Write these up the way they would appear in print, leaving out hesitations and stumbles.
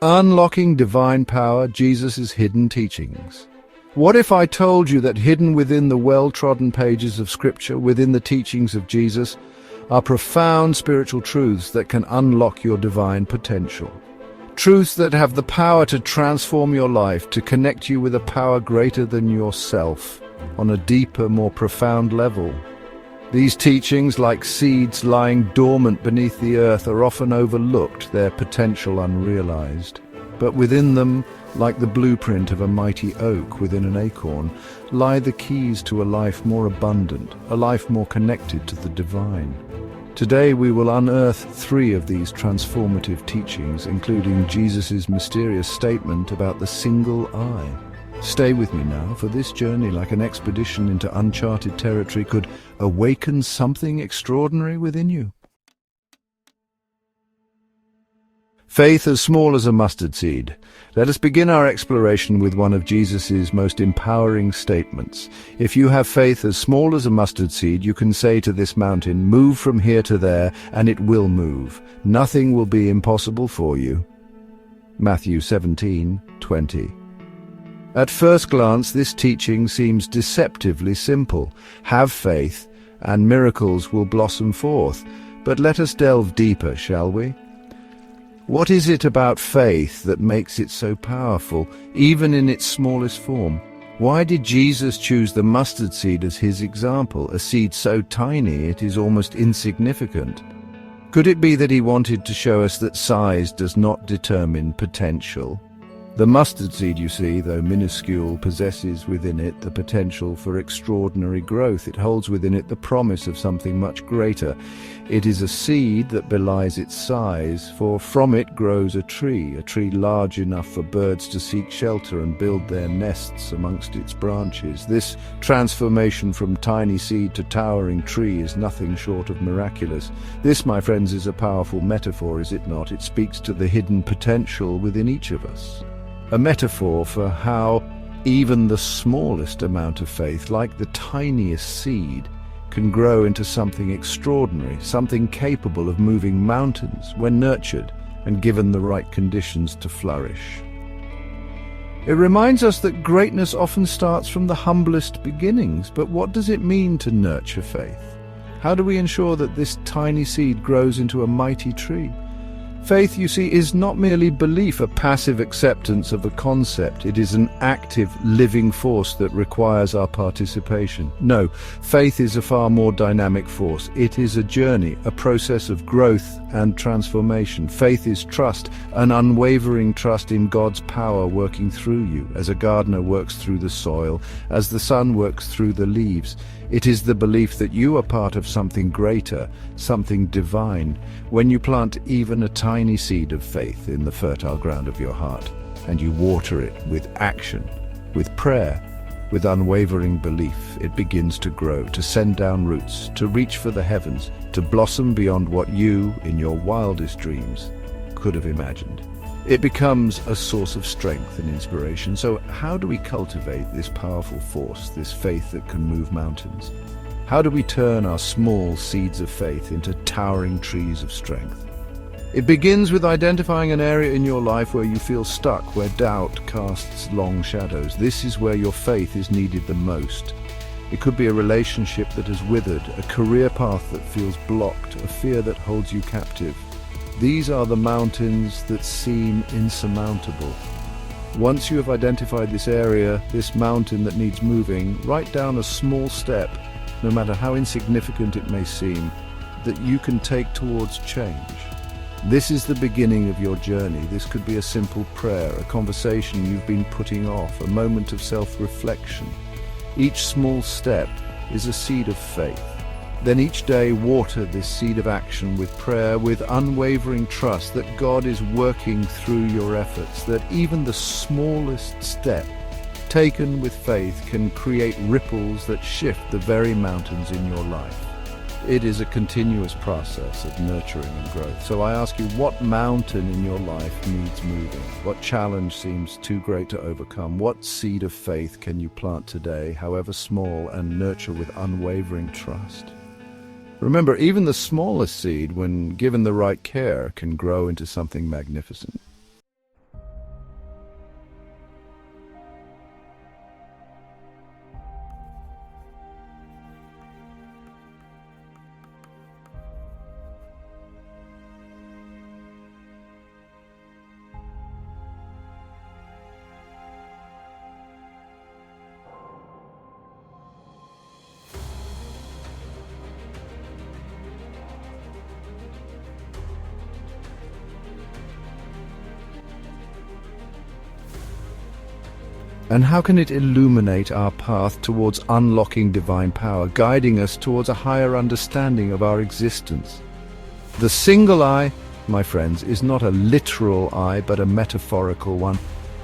Unlocking divine power, Jesus' hidden teachings. What if I told you that hidden within the well-trodden pages of Scripture, within the teachings of Jesus, are profound spiritual truths that can unlock your divine potential? Truths that have the power to transform your life, to connect you with a power greater than yourself, on a deeper, more profound level. These teachings, like seeds lying dormant beneath the earth, are often overlooked, their potential unrealized. But within them, like the blueprint of a mighty oak within an acorn, lie the keys to a life more abundant, a life more connected to the divine. Today we will unearth 3 of these transformative teachings, including Jesus' mysterious statement about the single eye. Stay with me now, for this journey, like an expedition into uncharted territory, could awaken something extraordinary within you. Faith as small as a mustard seed. Let us begin our exploration with one of Jesus' most empowering statements. If you have faith as small as a mustard seed, you can say to this mountain, "Move from here to there," and it will move. Nothing will be impossible for you. Matthew 17:20. At first glance, this teaching seems deceptively simple. Have faith, and miracles will blossom forth. But let us delve deeper, shall we? What is it about faith that makes it so powerful, even in its smallest form? Why did Jesus choose the mustard seed as his example, a seed so tiny it is almost insignificant? Could it be that he wanted to show us that size does not determine potential? The mustard seed, you see, though minuscule, possesses within it the potential for extraordinary growth. It holds within it the promise of something much greater. It is a seed that belies its size, for from it grows a tree large enough for birds to seek shelter and build their nests amongst its branches. This transformation from tiny seed to towering tree is nothing short of miraculous. This, my friends, is a powerful metaphor, is it not? It speaks to the hidden potential within each of us. A metaphor for how even the smallest amount of faith, like the tiniest seed, can grow into something extraordinary, something capable of moving mountains when nurtured and given the right conditions to flourish. It reminds us that greatness often starts from the humblest beginnings, but what does it mean to nurture faith? How do we ensure that this tiny seed grows into a mighty tree? Faith, you see, is not merely belief, a passive acceptance of a concept. It is an active, living force that requires our participation. No, faith is a far more dynamic force. It is a journey, a process of growth and transformation. Faith is trust, an unwavering trust in God's power working through you, as a gardener works through the soil, as the sun works through the leaves. It is the belief that you are part of something greater, something divine. When you plant even a tiny seed of faith in the fertile ground of your heart, and you water it with action, with prayer, with unwavering belief, it begins to grow, to send down roots, to reach for the heavens, to blossom beyond what you, in your wildest dreams, could have imagined. It becomes a source of strength and inspiration. So how do we cultivate this powerful force, this faith that can move mountains? How do we turn our small seeds of faith into towering trees of strength? It begins with identifying an area in your life where you feel stuck, where doubt casts long shadows. This is where your faith is needed the most. It could be a relationship that has withered, a career path that feels blocked, a fear that holds you captive. These are the mountains that seem insurmountable. Once you have identified this area, this mountain that needs moving, write down a small step, no matter how insignificant it may seem, that you can take towards change. This is the beginning of your journey. This could be a simple prayer, a conversation you've been putting off, a moment of self-reflection. Each small step is a seed of faith. Then each day water this seed of action with prayer, with unwavering trust that God is working through your efforts, that even the smallest step taken with faith can create ripples that shift the very mountains in your life. It is a continuous process of nurturing and growth. So I ask you, what mountain in your life needs moving? What challenge seems too great to overcome? What seed of faith can you plant today, however small, and nurture with unwavering trust? Remember, even the smallest seed, when given the right care, can grow into something magnificent. And how can it illuminate our path towards unlocking divine power, guiding us towards a higher understanding of our existence? The single eye, my friends, is not a literal eye, but a metaphorical one.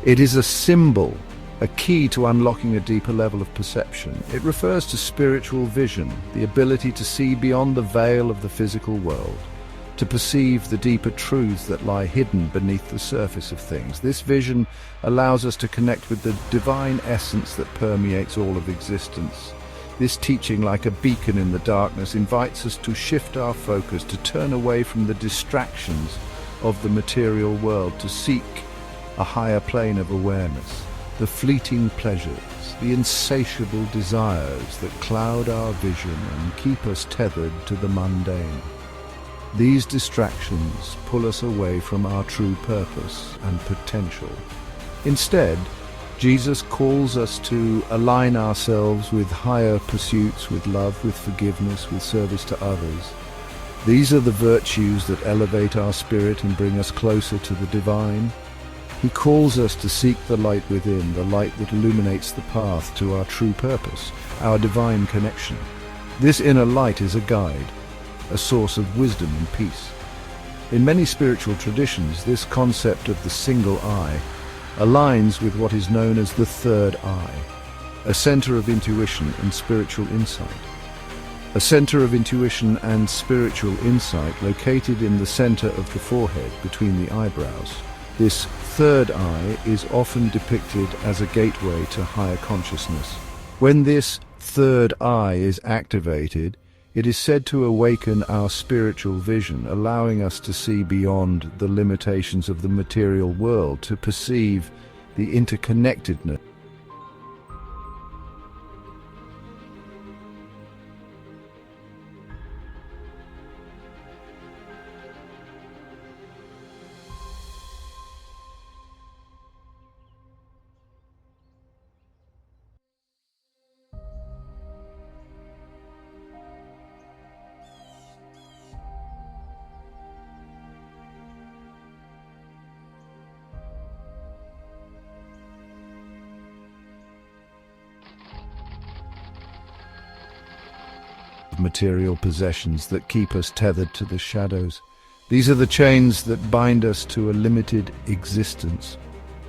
It is a symbol, a key to unlocking a deeper level of perception. It refers to spiritual vision, the ability to see beyond the veil of the physical world, to perceive the deeper truths that lie hidden beneath the surface of things. This vision allows us to connect with the divine essence that permeates all of existence. This teaching, like a beacon in the darkness, invites us to shift our focus, to turn away from the distractions of the material world, to seek a higher plane of awareness. The fleeting pleasures, the insatiable desires that cloud our vision and keep us tethered to the mundane. These distractions pull us away from our true purpose and potential. Instead, Jesus calls us to align ourselves with higher pursuits, with love, with forgiveness, with service to others. These are the virtues that elevate our spirit and bring us closer to the divine. He calls us to seek the light within, the light that illuminates the path to our true purpose, our divine connection. This inner light is a guide, a source of wisdom and peace. In many spiritual traditions, this concept of the single eye aligns with what is known as the third eye, a center of intuition and spiritual insight. A center of intuition and spiritual insight located in the center of the forehead between the eyebrows. This third eye is often depicted as a gateway to higher consciousness. When this third eye is activated, it is said to awaken our spiritual vision, allowing us to see beyond the limitations of the material world, to perceive the interconnectedness. Material possessions that keep us tethered to the shadows. These are the chains that bind us to a limited existence.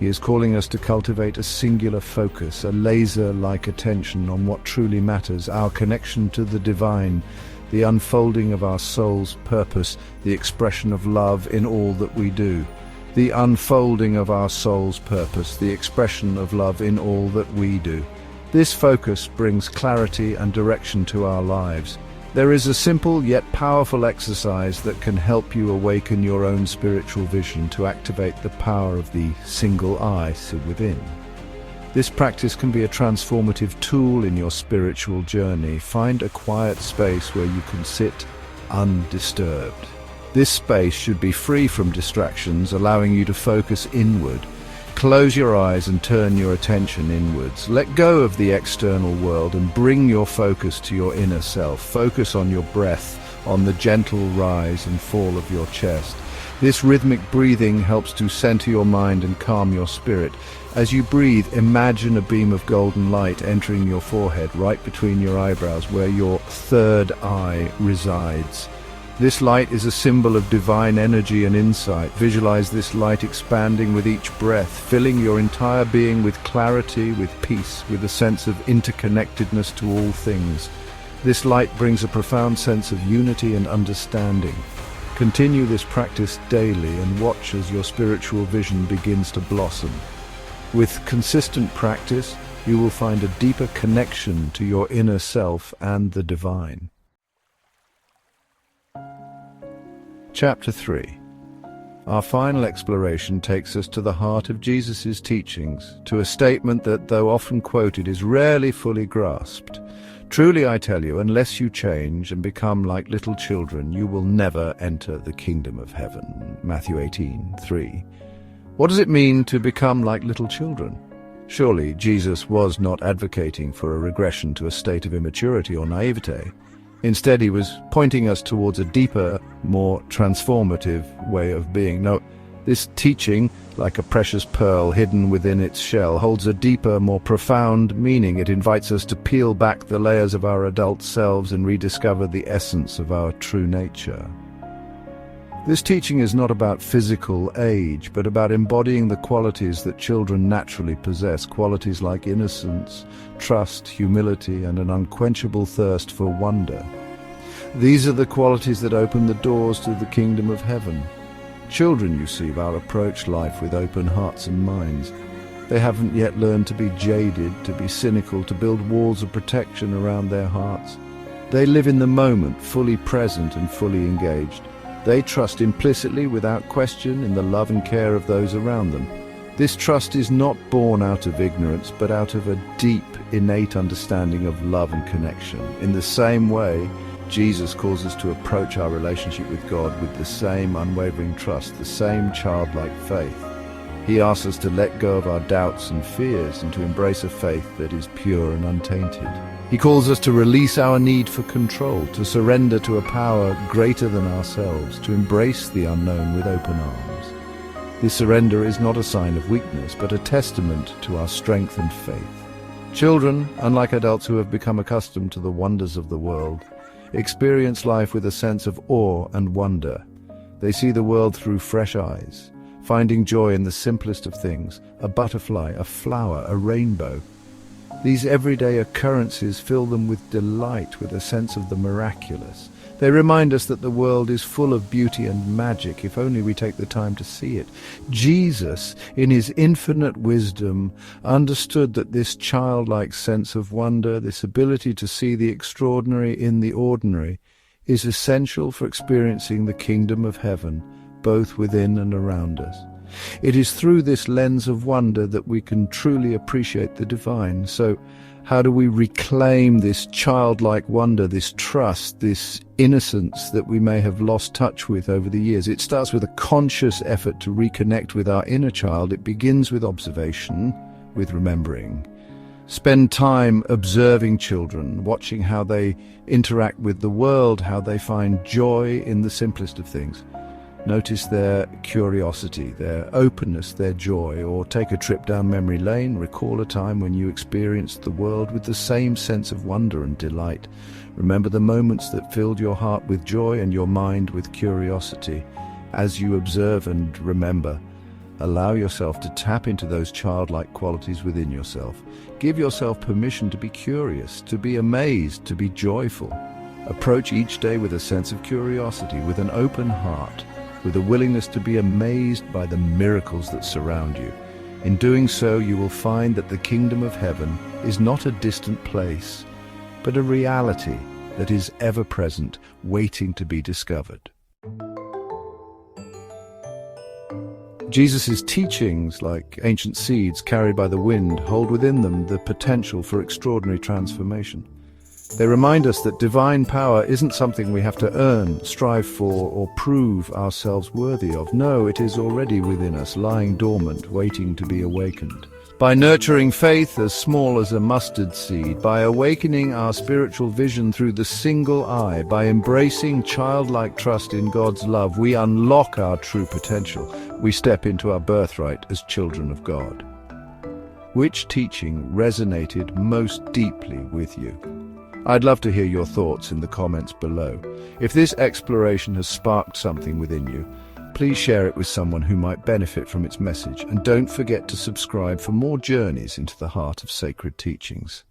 He is calling us to cultivate a singular focus, a laser-like attention on what truly matters, our connection to the divine, the unfolding of our soul's purpose, the expression of love in all that we do. The unfolding of our soul's purpose, the expression of love in all that we do. This focus brings clarity and direction to our lives. There is a simple yet powerful exercise that can help you awaken your own spiritual vision to activate the power of the single eye within. This practice can be a transformative tool in your spiritual journey. Find a quiet space where you can sit undisturbed. This space should be free from distractions, allowing you to focus inward. Close your eyes and turn your attention inwards. Let go of the external world and bring your focus to your inner self. Focus on your breath, on the gentle rise and fall of your chest. This rhythmic breathing helps to center your mind and calm your spirit. As you breathe, imagine a beam of golden light entering your forehead, right between your eyebrows, where your third eye resides. This light is a symbol of divine energy and insight. Visualize this light expanding with each breath, filling your entire being with clarity, with peace, with a sense of interconnectedness to all things. This light brings a profound sense of unity and understanding. Continue this practice daily and watch as your spiritual vision begins to blossom. With consistent practice, you will find a deeper connection to your inner self and the divine. Chapter 3. Our final exploration takes us to the heart of Jesus' teachings, to a statement that, though often quoted, is rarely fully grasped. Truly I tell you, unless you change and become like little children, you will never enter the kingdom of heaven. Matthew 18:3. What does it mean to become like little children? Surely Jesus was not advocating for a regression to a state of immaturity or naivete. Instead, he was pointing us towards a deeper, more transformative way of being. No, This teaching, like a precious pearl hidden within its shell, holds a deeper, more profound meaning. It invites us to peel back the layers of our adult selves and rediscover the essence of our true nature. This teaching is not about physical age, but about embodying the qualities that children naturally possess, qualities like innocence, trust, humility, and an unquenchable thirst for wonder. These are the qualities that open the doors to the kingdom of heaven. Children, you see, will approach life with open hearts and minds. They haven't yet learned to be jaded, to be cynical, to build walls of protection around their hearts. They live in the moment, fully present and fully engaged. They trust implicitly, without question, in the love and care of those around them. This trust is not born out of ignorance, but out of a deep, innate understanding of love and connection. In the same way, Jesus calls us to approach our relationship with God with the same unwavering trust, the same childlike faith. He asks us to let go of our doubts and fears and to embrace a faith that is pure and untainted. He calls us to release our need for control, to surrender to a power greater than ourselves, to embrace the unknown with open arms. This surrender is not a sign of weakness, but a testament to our strength and faith. Children, unlike adults who have become accustomed to the wonders of the world, experience life with a sense of awe and wonder. They see the world through fresh eyes, finding joy in the simplest of things, a butterfly, a flower, a rainbow. These everyday occurrences fill them with delight, with a sense of the miraculous. They remind us that the world is full of beauty and magic, if only we take the time to see it. Jesus, in his infinite wisdom, understood that this childlike sense of wonder, this ability to see the extraordinary in the ordinary, is essential for experiencing the kingdom of heaven, both within and around us. It is through this lens of wonder that we can truly appreciate the divine. So, how do we reclaim this childlike wonder, this trust, this innocence that we may have lost touch with over the years? It starts with a conscious effort to reconnect with our inner child. It begins with observation, with remembering. Spend time observing children, watching how they interact with the world, how they find joy in the simplest of things. Notice their curiosity, their openness, their joy, or take a trip down memory lane. Recall a time when you experienced the world with the same sense of wonder and delight. Remember the moments that filled your heart with joy and your mind with curiosity. As you observe and remember, allow yourself to tap into those childlike qualities within yourself. Give yourself permission to be curious, to be amazed, to be joyful. Approach each day with a sense of curiosity, with an open heart, with a willingness to be amazed by the miracles that surround you. In doing so, you will find that the kingdom of heaven is not a distant place, but a reality that is ever present, waiting to be discovered. Jesus' teachings, like ancient seeds carried by the wind, hold within them the potential for extraordinary transformation. They remind us that divine power isn't something we have to earn, strive for, or prove ourselves worthy of. No, it is already within us, lying dormant, waiting to be awakened. By nurturing faith as small as a mustard seed, by awakening our spiritual vision through the single eye, by embracing childlike trust in God's love, we unlock our true potential. We step into our birthright as children of God. Which teaching resonated most deeply with you? I'd love to hear your thoughts in the comments below. If this exploration has sparked something within you, please share it with someone who might benefit from its message, and don't forget to subscribe for more journeys into the heart of sacred teachings.